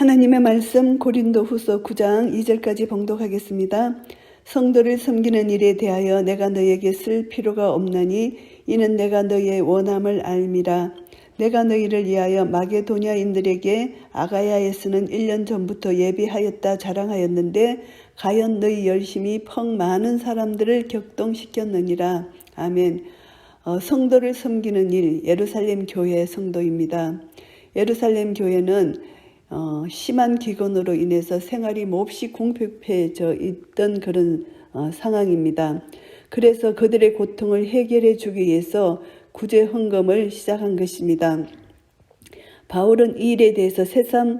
하나님의 말씀 고린도후서 9장 2절까지 봉독하겠습니다. 성도를 섬기는 일에 대하여 내가 너에게 쓸 필요가 없나니 이는 내가 너의 원함을 알미라. 내가 너희를 위하여 마게도냐인들에게 아가야에서는 1년 전부터 예비하였다 자랑하였는데 과연 너희 열심히 퍽 많은 사람들을 격동시켰느니라. 아멘. 성도를 섬기는 일, 예루살렘 교회 성도입니다. 예루살렘 교회는 심한 기근으로 인해서 생활이 몹시 궁핍해져 있던 그런 상황입니다. 그래서 그들의 고통을 해결해 주기 위해서 구제 헌금을 시작한 것입니다. 바울은 이 일에 대해서 새삼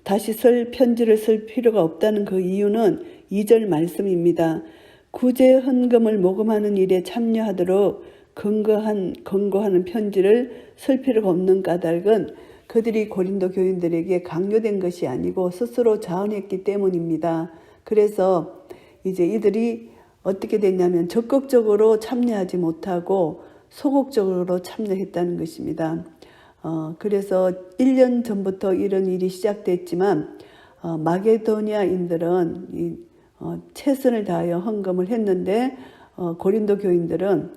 다시 편지를 쓸 필요가 없다는 그 이유는 2절 말씀입니다. 구제 헌금을 모금하는 일에 참여하도록 권고하는 편지를 쓸 필요가 없는 까닭은 그들이 고린도 교인들에게 강요된 것이 아니고 스스로 자원했기 때문입니다. 그래서 이제 이들이 어떻게 됐냐면 적극적으로 참여하지 못하고 소극적으로 참여했다는 것입니다. 그래서 1년 전부터 이런 일이 시작됐지만 마게도니아인들은 최선을 다하여 헌금을 했는데 고린도 교인들은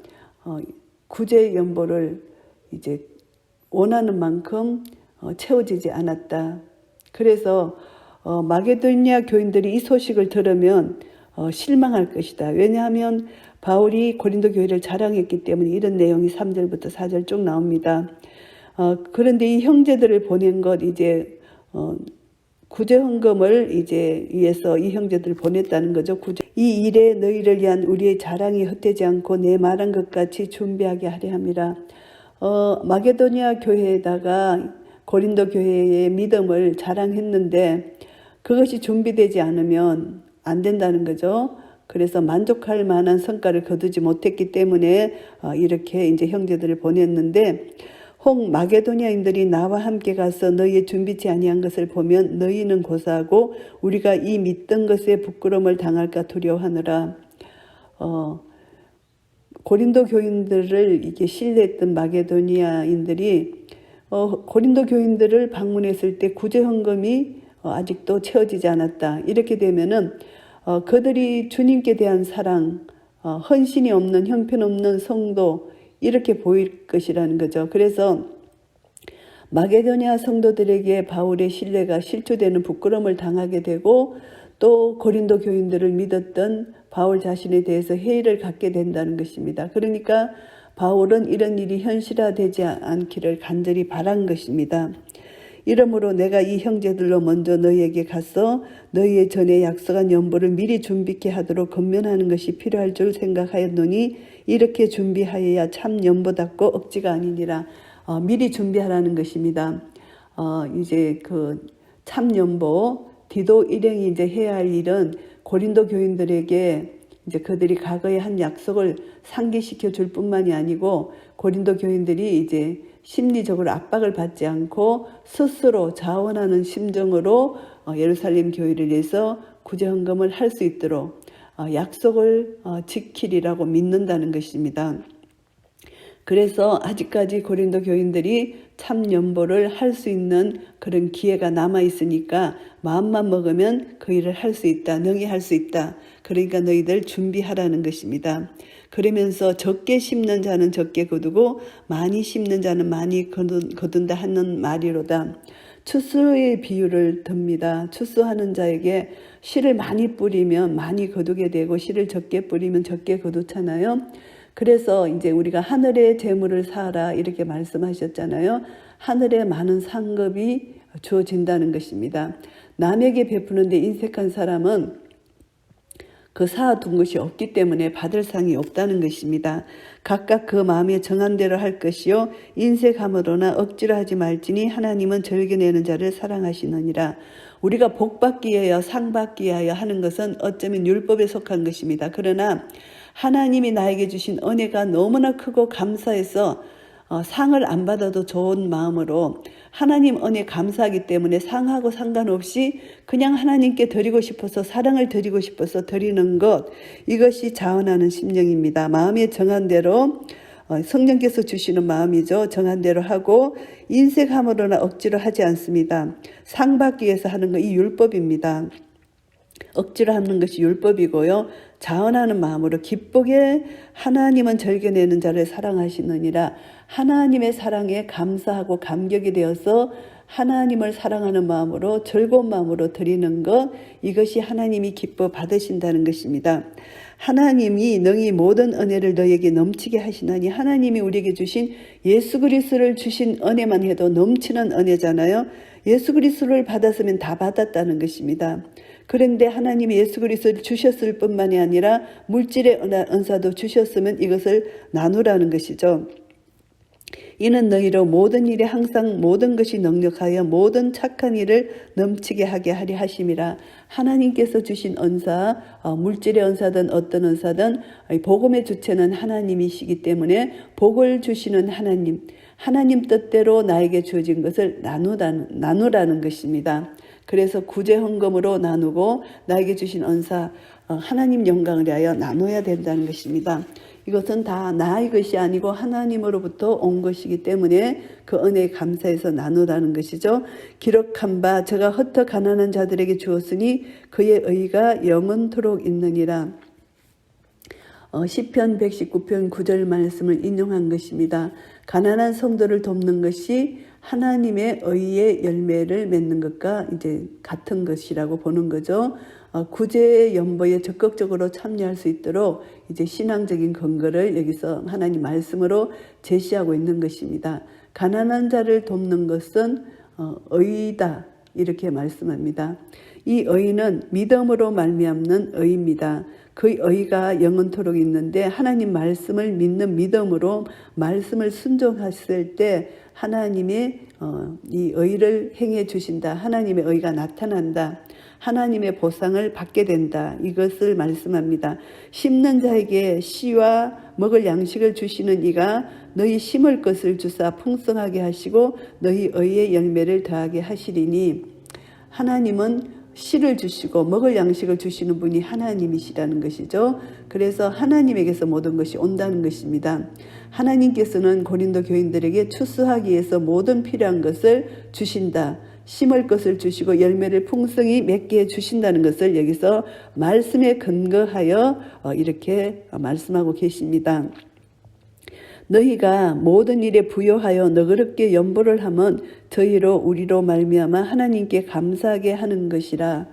구제 연보를 이제 원하는 만큼 채워지지 않았다. 그래서 마게도니아 교인들이 이 소식을 들으면 실망할 것이다. 왜냐하면 바울이 고린도 교회를 자랑했기 때문에 이런 내용이 3절부터 4절 쭉 나옵니다. 그런데 이 형제들을 보낸 것 이제 구제 헌금을 이제 위해서 이 형제들을 보냈다는 거죠. 이 일에 너희를 위한 우리의 자랑이 헛되지 않고 내 말한 것 같이 준비하게 하려 함이라. 마게도니아 교회에다가 고린도 교회의 믿음을 자랑했는데 그것이 준비되지 않으면 안 된다는 거죠. 그래서 만족할 만한 성과를 거두지 못했기 때문에 이렇게 이제 형제들을 보냈는데 혹 마게도니아인들이 나와 함께 가서 너희의 준비치 아니한 것을 보면 너희는 고사하고 우리가 이 믿던 것에 부끄러움을 당할까 두려워하느라. 고린도 교인들을 이렇게 신뢰했던 마게도니아인들이 고린도 교인들을 방문했을 때 구제 헌금이 아직도 채워지지 않았다. 이렇게 되면은 그들이 주님께 대한 사랑, 헌신이 없는 형편없는 성도 이렇게 보일 것이라는 거죠. 그래서 마게도니아 성도들에게 바울의 신뢰가 실추되는 부끄러움을 당하게 되고 또 고린도 교인들을 믿었던 바울 자신에 대해서 회의를 갖게 된다는 것입니다. 그러니까 바울은 이런 일이 현실화되지 않기를 간절히 바란 것입니다. 이러므로 내가 이 형제들로 먼저 너희에게 가서 너희의 전에 약속한 연보를 미리 준비케 하도록 건면하는 것이 필요할 줄 생각하였노니 이렇게 준비하여야 참 연보답고 억지가 아니니라. 미리 준비하라는 것입니다. 이제 그 참 연보 디도 일행이 이제 해야 할 일은 고린도 교인들에게 이제 그들이 과거에 한 약속을 상기시켜 줄 뿐만이 아니고 고린도 교인들이 이제 심리적으로 압박을 받지 않고 스스로 자원하는 심정으로 예루살렘 교회를 위해서 구제 헌금을 할 수 있도록 약속을 지키리라고 믿는다는 것입니다. 그래서 아직까지 고린도 교인들이 참 연보를 할 수 있는 그런 기회가 남아 있으니까 마음만 먹으면 그 일을 할 수 있다. 능히 할 수 있다. 그러니까 너희들 준비하라는 것입니다. 그러면서 적게 심는 자는 적게 거두고 많이 심는 자는 많이 거둔다 하는 말이로다. 추수의 비유를 듭니다. 추수하는 자에게 씨를 많이 뿌리면 많이 거두게 되고 씨를 적게 뿌리면 적게 거두잖아요. 그래서 이제 우리가 하늘의 재물을 사라 이렇게 말씀하셨잖아요. 하늘에 많은 상급이 주어진다는 것입니다. 남에게 베푸는데 인색한 사람은 그 쌓아둔 것이 없기 때문에 받을 상이 없다는 것입니다. 각각 그 마음에 정한 대로 할 것이요 인색함으로나 억지로 하지 말지니 하나님은 절개내는 자를 사랑하시느니라. 우리가 복받기 위하여 상받기 위하여 하는 것은 어쩌면 율법에 속한 것입니다. 그러나 하나님이 나에게 주신 은혜가 너무나 크고 감사해서 상을 안 받아도 좋은 마음으로 하나님 은혜 감사하기 때문에 상하고 상관없이 그냥 하나님께 드리고 싶어서 사랑을 드리고 싶어서 드리는 것, 이것이 자원하는 심령입니다. 마음에 정한 대로 성령께서 주시는 마음이죠. 정한 대로 하고 인색함으로나 억지로 하지 않습니다. 상 받기 위해서 하는 거 이 율법입니다. 억지로 하는 것이 율법이고요. 자원하는 마음으로 기쁘게 하나님은 절겨내는 자를 사랑하시느니라. 하나님의 사랑에 감사하고 감격이 되어서 하나님을 사랑하는 마음으로 즐거운 마음으로 드리는 것, 이것이 하나님이 기뻐 받으신다는 것입니다. 하나님이 능히 모든 은혜를 너에게 넘치게 하시나니, 하나님이 우리에게 주신 예수 그리스도를 주신 은혜만 해도 넘치는 은혜잖아요. 예수 그리스도를 받았으면 다 받았다는 것입니다. 그런데 하나님이 예수 그리스도를 주셨을 뿐만이 아니라 물질의 은사도 주셨으면 이것을 나누라는 것이죠. 이는 너희로 모든 일에 항상 모든 것이 넉넉하여 모든 착한 일을 넘치게 하게 하리 하심이라. 하나님께서 주신 은사, 물질의 은사든 어떤 은사든 복음의 주체는 하나님이시기 때문에 복을 주시는 하나님 뜻대로 나에게 주어진 것을 나누라는 것입니다. 그래서 구제 헌금으로 나누고 나에게 주신 은사, 하나님 영광을 위하여 나눠야 된다는 것입니다. 이것은 다 나의 것이 아니고 하나님으로부터 온 것이기 때문에 그 은혜에 감사해서 나누라는 것이죠. 기록한 바 저가 흩어 가난한 자들에게 주었으니 그의 의가 영원토록 있느니라. 시편 119편 9절 말씀을 인용한 것입니다. 가난한 성도를 돕는 것이 하나님의 의의 열매를 맺는 것과 이제 같은 것이라고 보는 거죠. 구제의 연보에 적극적으로 참여할 수 있도록 이제 신앙적인 근거를 여기서 하나님 말씀으로 제시하고 있는 것입니다. 가난한 자를 돕는 것은 의다, 이렇게 말씀합니다. 이 의는 믿음으로 말미암는 의입니다. 그 의가 영원토록 있는데 하나님 말씀을 믿는 믿음으로 말씀을 순종했을 때 하나님의 이 의를 행해 주신다. 하나님의 의가 나타난다. 하나님의 보상을 받게 된다. 이것을 말씀합니다. 심는 자에게 씨와 먹을 양식을 주시는 이가 너희 심을 것을 주사 풍성하게 하시고 너희 의의 열매를 더하게 하시리니, 하나님은 씨를 주시고 먹을 양식을 주시는 분이 하나님이시라는 것이죠. 그래서 하나님에게서 모든 것이 온다는 것입니다. 하나님께서는 고린도 교인들에게 추수하기 위해서 모든 필요한 것을 주신다. 심을 것을 주시고 열매를 풍성히 맺게 해주신다는 것을 여기서 말씀에 근거하여 이렇게 말씀하고 계십니다. 너희가 모든 일에 부요하여 너그럽게 연보를 하면 저희로 우리로 말미암아 하나님께 감사하게 하는 것이라.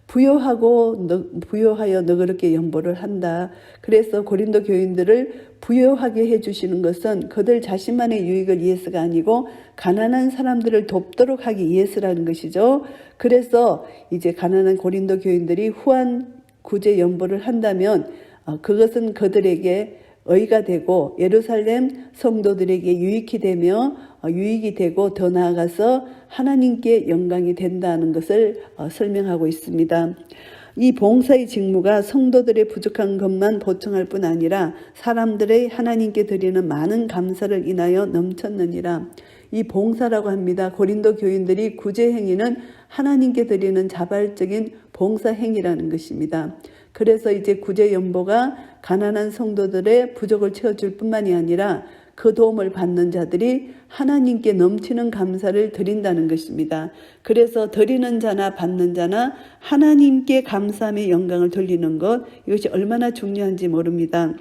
부요하여 너그럽게 연보를 한다. 그래서 고린도 교인들을 부요하게 해주시는 것은 그들 자신만의 유익을 위해서가 아니고 가난한 사람들을 돕도록 하기 위해서라는 것이죠. 그래서 이제 가난한 고린도 교인들이 후한 구제 연보를 한다면 그것은 그들에게 의가 되고 예루살렘 성도들에게 유익이 되고 더 나아가서 하나님께 영광이 된다는 것을 설명하고 있습니다. 이 봉사의 직무가 성도들의 부족한 것만 보충할 뿐 아니라 사람들의 하나님께 드리는 많은 감사를 인하여 넘쳤느니라. 이 봉사라고 합니다. 고린도 교인들이 구제 행위는 하나님께 드리는 자발적인 봉사 행위라는 것입니다. 그래서 이제 구제 연보가 가난한 성도들의 부족을 채워줄 뿐만이 아니라 그 도움을 받는 자들이 하나님께 넘치는 감사를 드린다는 것입니다. 그래서 드리는 자나 받는 자나 하나님께 감사함의 영광을 돌리는 것, 이것이 얼마나 중요한지 모릅니다.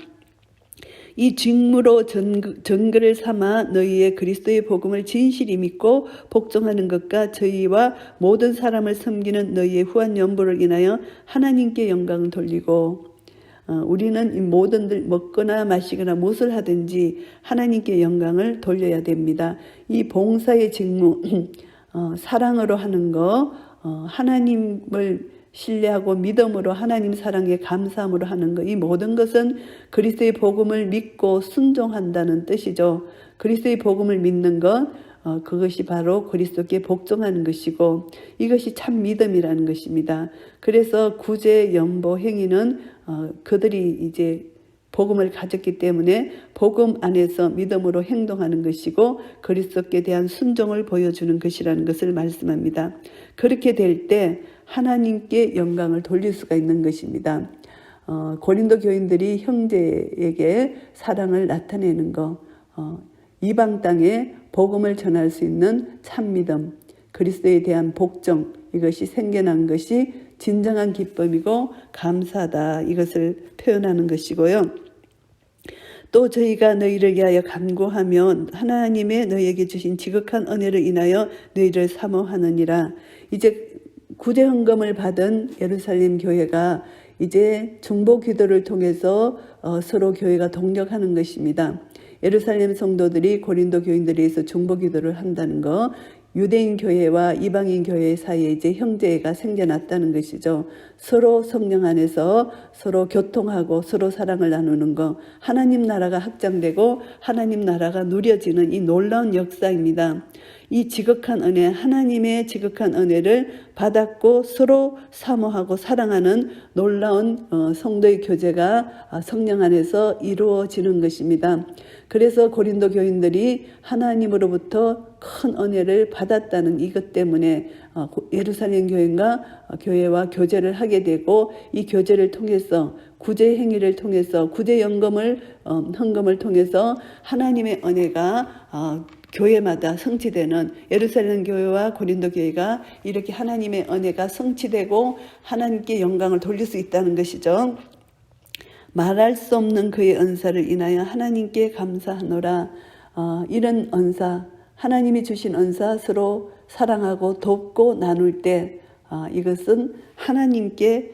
이 직무로 증거를 삼아 너희의 그리스도의 복음을 진실히 믿고 복종하는 것과 저희와 모든 사람을 섬기는 너희의 후한 연보를 인하여 하나님께 영광을 돌리고, 우리는 이 모든들 먹거나 마시거나 무엇을 하든지 하나님께 영광을 돌려야 됩니다. 이 봉사의 직무, 사랑으로 하는 거, 하나님을 신뢰하고 믿음으로 하나님 사랑에 감사함으로 하는 것, 이 모든 것은 그리스도의 복음을 믿고 순종한다는 뜻이죠. 그리스도의 복음을 믿는 것, 그것이 바로 그리스도께 복종하는 것이고 이것이 참 믿음이라는 것입니다. 그래서 구제 연보 행위는 그들이 이제 복음을 가졌기 때문에 복음 안에서 믿음으로 행동하는 것이고 그리스도께 대한 순종을 보여주는 것이라는 것을 말씀합니다. 그렇게 될 때 하나님께 영광을 돌릴 수가 있는 것입니다. 고린도 교인들이 형제에게 사랑을 나타내는 것, 이방 땅에 복음을 전할 수 있는 참믿음, 그리스도에 대한 복종, 이것이 생겨난 것이 진정한 기쁨이고 감사다, 이것을 표현하는 것이고요. 또 저희가 너희를 위하여 간구하면 하나님의 너희에게 주신 지극한 은혜를 인하여 너희를 사모하느니라. 이제 구제 헌금을 받은 예루살렘 교회가 이제 중보 기도를 통해서 서로 교회가 동력하는 것입니다. 예루살렘 성도들이 고린도 교인들에 의해서 중보 기도를 한다는 것, 유대인 교회와 이방인 교회 사이에 이제 형제가 생겨났다는 것이죠. 서로 성령 안에서 서로 교통하고 서로 사랑을 나누는 것, 하나님 나라가 확장되고 하나님 나라가 누려지는 이 놀라운 역사입니다. 이 지극한 은혜, 하나님의 지극한 은혜를 받았고 서로 사모하고 사랑하는 놀라운 성도의 교제가 성령 안에서 이루어지는 것입니다. 그래서 고린도 교인들이 하나님으로부터 큰 은혜를 받았다는 이것 때문에 예루살렘 교회와 교제를 하게 되고, 이 교제를 통해서 구제 행위를 통해서 구제 헌금을 통해서 하나님의 은혜가 교회마다 성취되는, 예루살렘 교회와 고린도 교회가 이렇게 하나님의 은혜가 성취되고 하나님께 영광을 돌릴 수 있다는 것이죠. 말할 수 없는 그의 은사를 인하여 하나님께 감사하노라. 이런 은사, 하나님이 주신 은사 서로 사랑하고 돕고 나눌 때 이것은 하나님께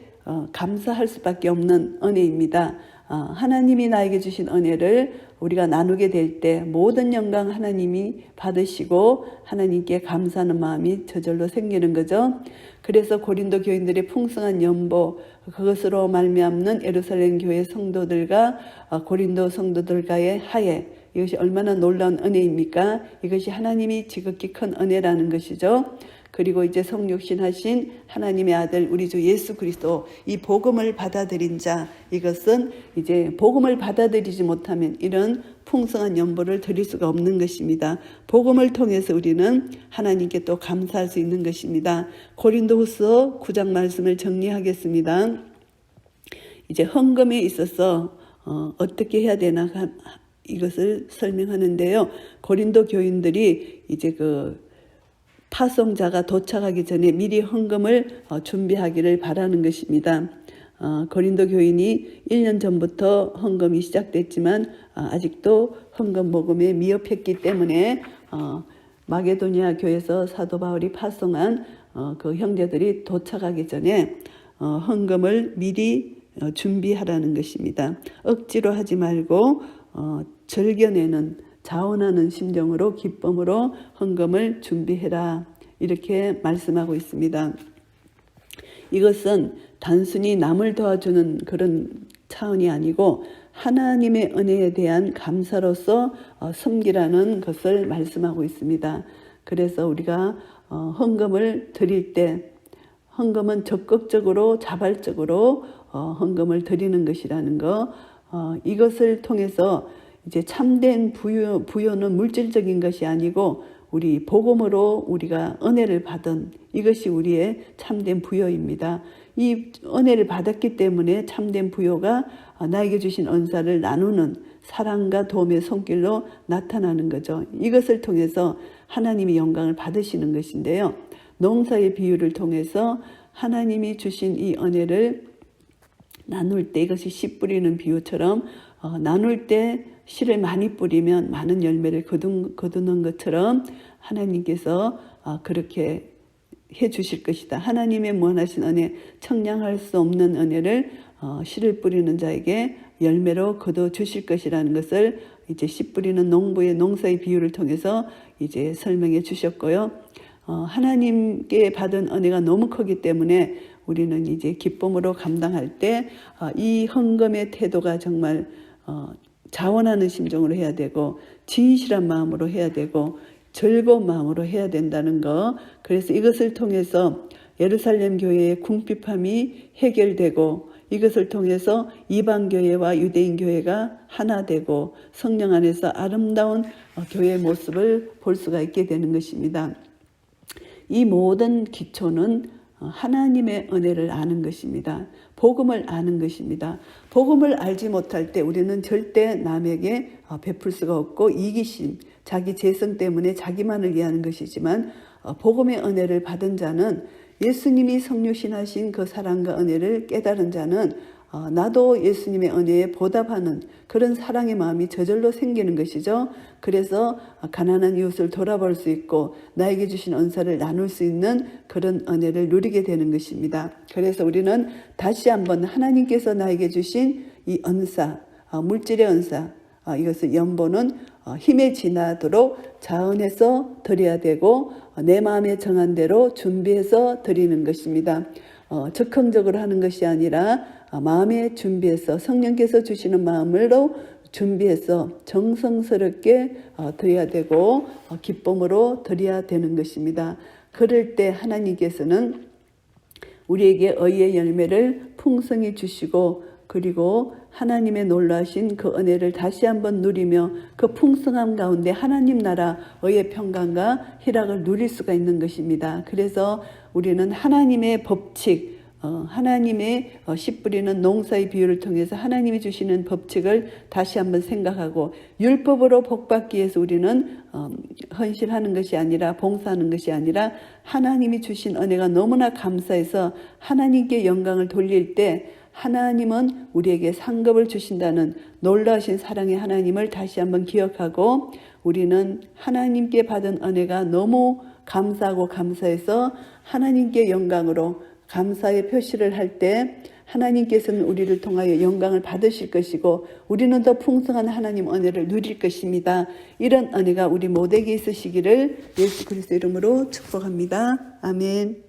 감사할 수밖에 없는 은혜입니다. 하나님이 나에게 주신 은혜를 우리가 나누게 될 때 모든 영광 하나님이 받으시고 하나님께 감사하는 마음이 저절로 생기는 거죠. 그래서 고린도 교인들의 풍성한 연보, 그것으로 말미암는 예루살렘 교회 성도들과 고린도 성도들과의 화해, 이것이 얼마나 놀라운 은혜입니까? 이것이 하나님이 지극히 큰 은혜라는 것이죠. 그리고 이제 성육신하신 하나님의 아들 우리 주 예수 그리스도, 이 복음을 받아들인 자, 이것은 이제 복음을 받아들이지 못하면 이런 풍성한 연보를 드릴 수가 없는 것입니다. 복음을 통해서 우리는 하나님께 또 감사할 수 있는 것입니다. 고린도후서 9장 말씀을 정리하겠습니다. 이제 헌금에 있어서 어떻게 해야 되나 이것을 설명하는데요. 고린도 교인들이 이제 파송자가 도착하기 전에 미리 헌금을 준비하기를 바라는 것입니다. 고린도 교인이 1년 전부터 헌금이 시작됐지만 아직도 헌금 모금에 미흡했기 때문에 마게도니아 교회에서 사도 바울이 파송한 그 형제들이 도착하기 전에 헌금을 미리 준비하라는 것입니다. 억지로 하지 말고 즐겨내는, 자원하는 심정으로 기쁨으로 헌금을 준비해라, 이렇게 말씀하고 있습니다. 이것은 단순히 남을 도와주는 그런 차원이 아니고 하나님의 은혜에 대한 감사로서 섬기라는 것을 말씀하고 있습니다. 그래서 우리가 헌금을 드릴 때 헌금은 적극적으로 자발적으로 헌금을 드리는 것이라는 거, 이것을 통해서 이제 참된 부요는 물질적인 것이 아니고 우리 복음으로 우리가 은혜를 받은, 이것이 우리의 참된 부요입니다. 이 은혜를 받았기 때문에 참된 부요가 나에게 주신 은사를 나누는 사랑과 도움의 손길로 나타나는 거죠. 이것을 통해서 하나님이 영광을 받으시는 것인데요. 농사의 비유를 통해서 하나님이 주신 이 은혜를 나눌 때, 이것이 씨 뿌리는 비유처럼 나눌 때 씨를 많이 뿌리면 많은 열매를 거두는 것처럼 하나님께서 그렇게 해 주실 것이다. 하나님의 무한하신 은혜, 청량할 수 없는 은혜를 씨를 뿌리는 자에게 열매로 거둬 주실 것이라는 것을 이제 씨 뿌리는 농부의 농사의 비유를 통해서 이제 설명해 주셨고요. 하나님께 받은 은혜가 너무 크기 때문에 우리는 이제 기쁨으로 감당할 때 이 헌금의 태도가 정말 자원하는 심정으로 해야 되고 진실한 마음으로 해야 되고 즐거운 마음으로 해야 된다는 거. 그래서 이것을 통해서 예루살렘 교회의 궁핍함이 해결되고 이것을 통해서 이방 교회와 유대인 교회가 하나 되고 성령 안에서 아름다운 교회의 모습을 볼 수가 있게 되는 것입니다. 이 모든 기초는 하나님의 은혜를 아는 것입니다. 복음을 아는 것입니다. 복음을 알지 못할 때 우리는 절대 남에게 베풀 수가 없고 이기심, 자기 재성 때문에 자기만을 위하는 것이지만 복음의 은혜를 받은 자는 예수님이 성육신하신 그 사랑과 은혜를 깨달은 자는 나도 예수님의 은혜에 보답하는 그런 사랑의 마음이 저절로 생기는 것이죠. 그래서 가난한 이웃을 돌아볼 수 있고 나에게 주신 은사를 나눌 수 있는 그런 은혜를 누리게 되는 것입니다. 그래서 우리는 다시 한번 하나님께서 나에게 주신 이 은사, 물질의 은사, 이것을 연보는 힘에 지나도록 자원해서 드려야 되고 내 마음에 정한 대로 준비해서 드리는 것입니다. 즉흥적으로 하는 것이 아니라 마음에 준비해서 성령께서 주시는 마음으로 준비해서 정성스럽게 드려야 되고 기쁨으로 드려야 되는 것입니다. 그럴 때 하나님께서는 우리에게 의의 열매를 풍성히 주시고 그리고 하나님의 놀라신 그 은혜를 다시 한번 누리며 그 풍성함 가운데 하나님 나라 의의 평강과 희락을 누릴 수가 있는 것입니다. 그래서 우리는 하나님의 법칙, 하나님의 씨 뿌리는 농사의 비유를 통해서 하나님이 주시는 법칙을 다시 한번 생각하고 율법으로 복받기 위해서 우리는 헌신하는 것이 아니라 봉사하는 것이 아니라 하나님이 주신 은혜가 너무나 감사해서 하나님께 영광을 돌릴 때 하나님은 우리에게 상급을 주신다는 놀라우신 사랑의 하나님을 다시 한번 기억하고 우리는 하나님께 받은 은혜가 너무 감사하고 감사해서 하나님께 영광으로 감사의 표시를 할 때 하나님께서는 우리를 통하여 영광을 받으실 것이고 우리는 더 풍성한 하나님 은혜를 누릴 것입니다. 이런 은혜가 우리 모두에게 있으시기를 예수 그리스도 이름으로 축복합니다. 아멘.